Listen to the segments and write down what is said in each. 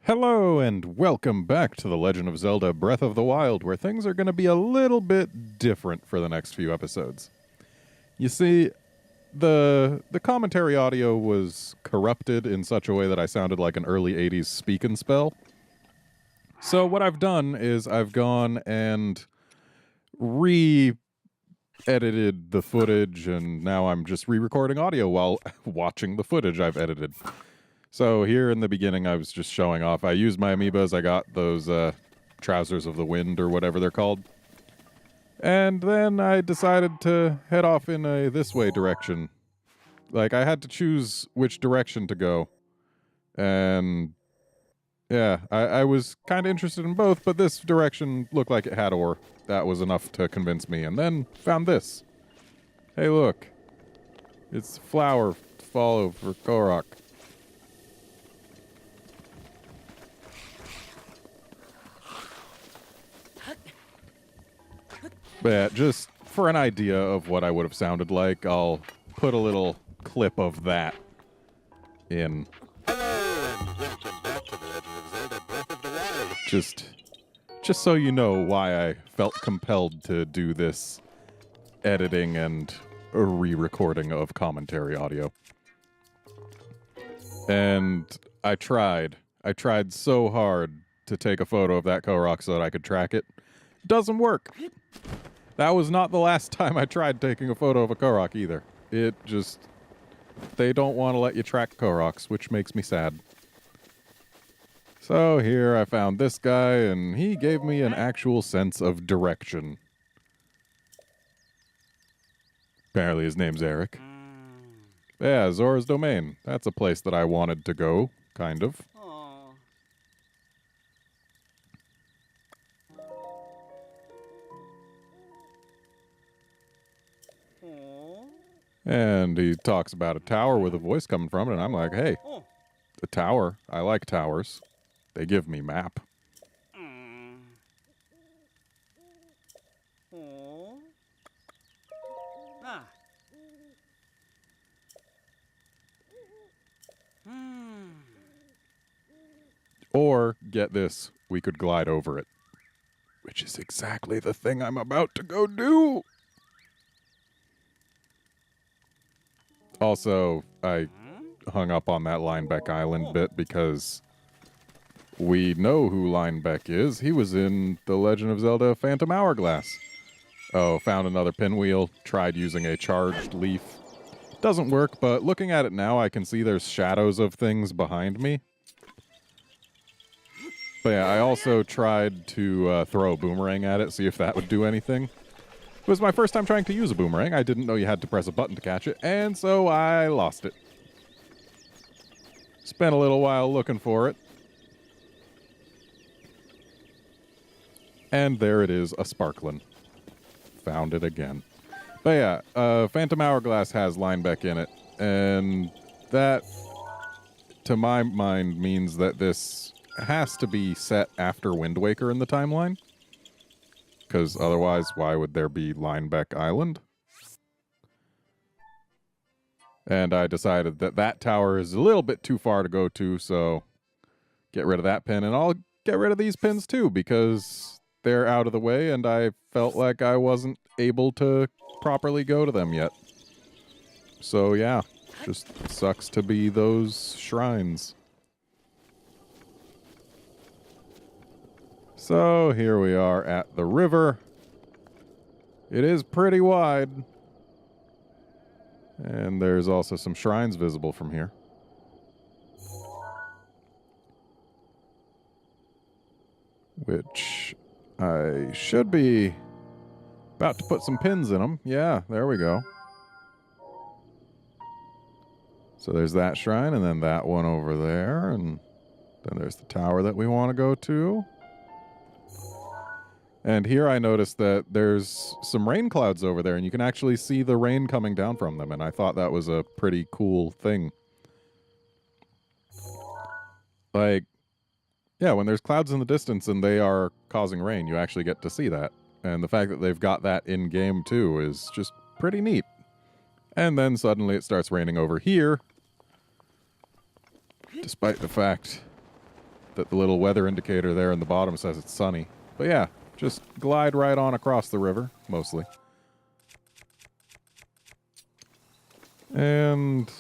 Hello and welcome back to the Legend of Zelda Breath of the Wild, where things are going to be a little bit different for the next few episodes. You see, the commentary audio was corrupted in such a way that I sounded like an early 80s speak and spell. So what I've done is I've gone and re-edited the footage, and now I'm just re-recording audio while watching the footage I've edited. So here in the beginning, I was just showing off. I used my amiibos. I got those Trousers of the Wind or whatever they're called. And then I decided to head off in a this-way direction. Like, I had to choose which direction to go. And, yeah, I was kind of interested in both, but this direction looked like it had ore. That was enough to convince me. And then found this. Hey, look. It's flower to follow for Korok. But yeah, just for an idea of what I would have sounded like, I'll put a little clip of that in. Hello, and welcome back to the Legend of Zelda Breath of the Wild. Just so you know why I felt compelled to do this editing and a re-recording of commentary audio. And I tried so hard to take a photo of that Korok so that I could track it. Doesn't work. That was not the last time I tried taking a photo of a Korok either. They don't want to let you track Koroks, which makes me sad. So here I found this guy, and he gave me an actual sense of direction. Apparently his name's Eric. Yeah, Zora's Domain. That's a place that I wanted to go, kind of. And he talks about a tower with a voice coming from it, and I'm like, hey, a tower. I like towers. They give me map. Or, get this, we could glide over it. Which is exactly the thing I'm about to go do! Also, I hung up on that Linebeck Island bit because we know who Linebeck is. He was in The Legend of Zelda Phantom Hourglass. Oh, found another pinwheel. Tried using a charged leaf. Doesn't work, but looking at it now, I can see there's shadows of things behind me. But yeah, I also tried to throw a boomerang at it, see if that would do anything. It was my first time trying to use a boomerang. I didn't know you had to press a button to catch it, and so I lost it. Spent a little while looking for it. And there it is, a sparklin'. Found it again. But yeah, Phantom Hourglass has Linebeck in it, and that, to my mind, means that this has to be set after Wind Waker in the timeline. Because otherwise, why would there be Linebeck Island? And I decided that that tower is a little bit too far to go to, so get rid of that pin. And I'll get rid of these pins too, because they're out of the way, and I felt like I wasn't able to properly go to them yet. So yeah, just sucks to be those shrines. So here we are at the river. It is pretty wide. And there's also some shrines visible from here. Which I should be about to put some pins in them. Yeah, there we go. So there's that shrine, and then that one over there, and then there's the tower that we want to go to. And here I noticed that there's some rain clouds over there, and you can actually see the rain coming down from them, and I thought that was a pretty cool thing. Like, yeah, when there's clouds in the distance and they are causing rain, you actually get to see that. And the fact that they've got that in-game, too, is just pretty neat. And then suddenly it starts raining over here, despite the fact that the little weather indicator there in the bottom says it's sunny. But yeah, just glide right on across the river, mostly. And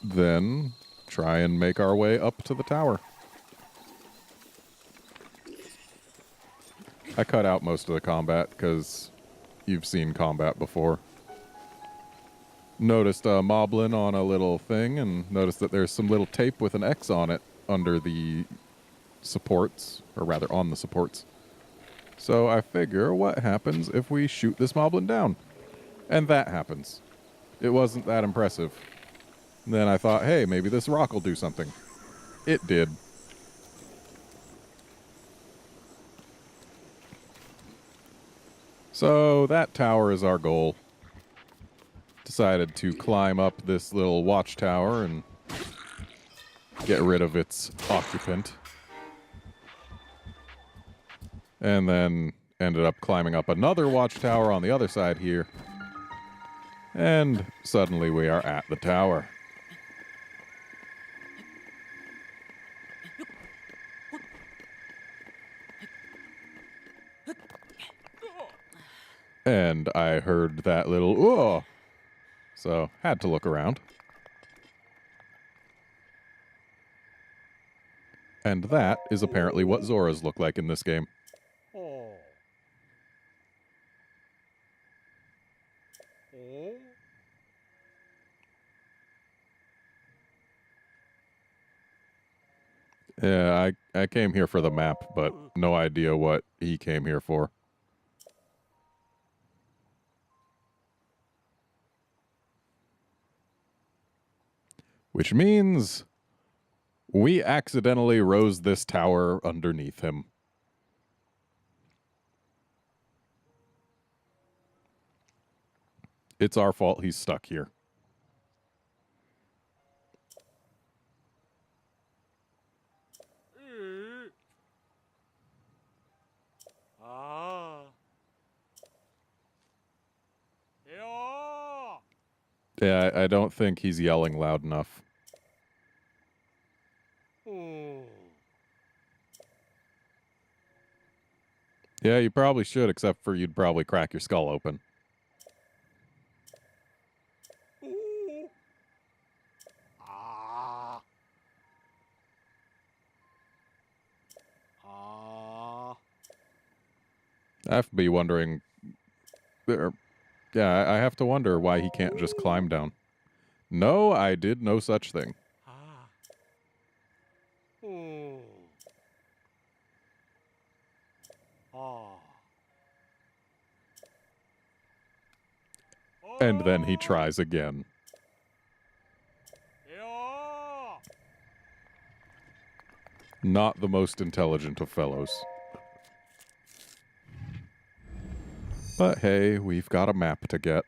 then try and make our way up to the tower. I cut out most of the combat because you've seen combat before. Noticed a moblin on a little thing and noticed that there's some little tape with an X on it under the supports, or rather on the supports. So I figure, what happens if we shoot this moblin down? And that happens. It wasn't that impressive. And then I thought, hey, maybe this rock will do something. It did. So that tower is our goal. Decided to climb up this little watchtower and get rid of its occupant. And then ended up climbing up another watchtower on the other side here. And suddenly we are at the tower. And I heard that little, "oh," so had to look around. And that is apparently what Zoras look like in this game. Yeah, I came here for the map, but no idea what he came here for. Which means we accidentally rose this tower underneath him. It's our fault he's stuck here. Yeah, I don't think he's yelling loud enough. Yeah, you probably should, except for you'd probably crack your skull open. I have to be wondering... Yeah, I have to wonder why he can't just climb down. No, I did no such thing. And then he tries again. Not the most intelligent of fellows. But hey, we've got a map to get.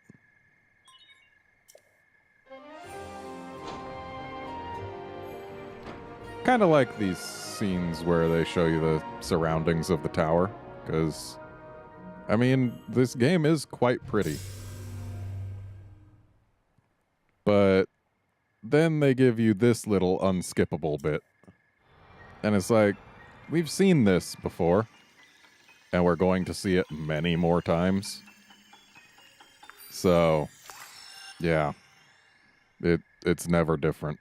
Kind of like these scenes where they show you the surroundings of the tower, because, I mean, this game is quite pretty. But then they give you this little unskippable bit. And it's like, we've seen this before, and we're going to see it many more times. So, yeah, it's never different.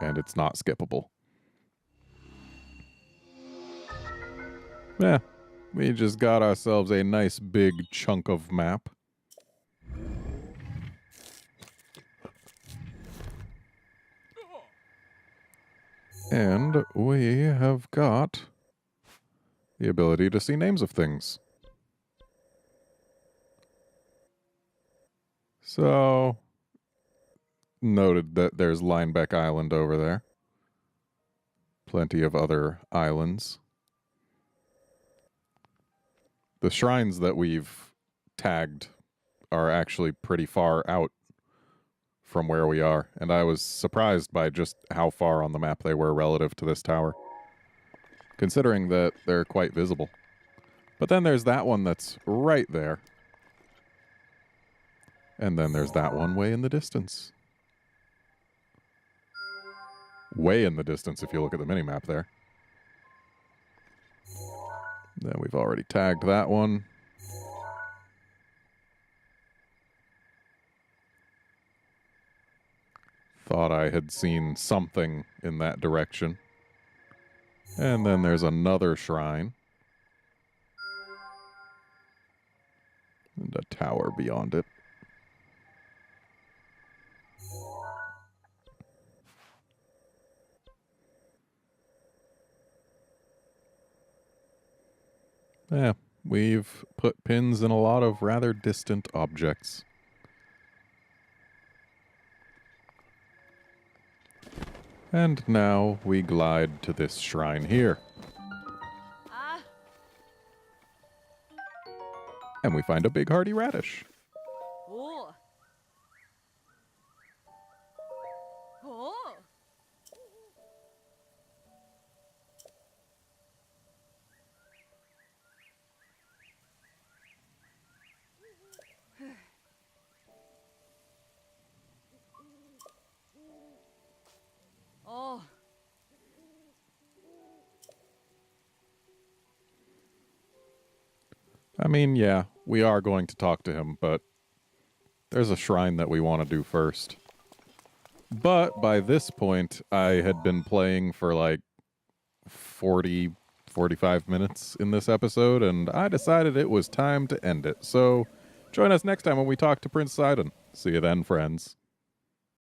And it's not skippable. Yeah, we just got ourselves a nice big chunk of map. And we have got the ability to see names of things. So, noted that there's Linebeck Island over there. Plenty of other islands. The shrines that we've tagged are actually pretty far out from where we are, and I was surprised by just how far on the map they were relative to this tower, considering that they're quite visible. But then there's that one that's right there. And then there's that one way in the distance. way in the distance if you look at the mini-map there. Then we've already tagged that one. Thought I had seen something in that direction. And then there's another shrine. And a tower beyond it. Yeah, we've put pins in a lot of rather distant objects. And now we glide to this shrine here. And we find a big hardy radish. Oh. Oh. Oh. I mean, yeah, we are going to talk to him, but there's a shrine that we want to do first. But by this point, I had been playing for like 45 minutes in this episode, and I decided it was time to end it. So join us next time when we talk to Prince Sidon. See you then, friends.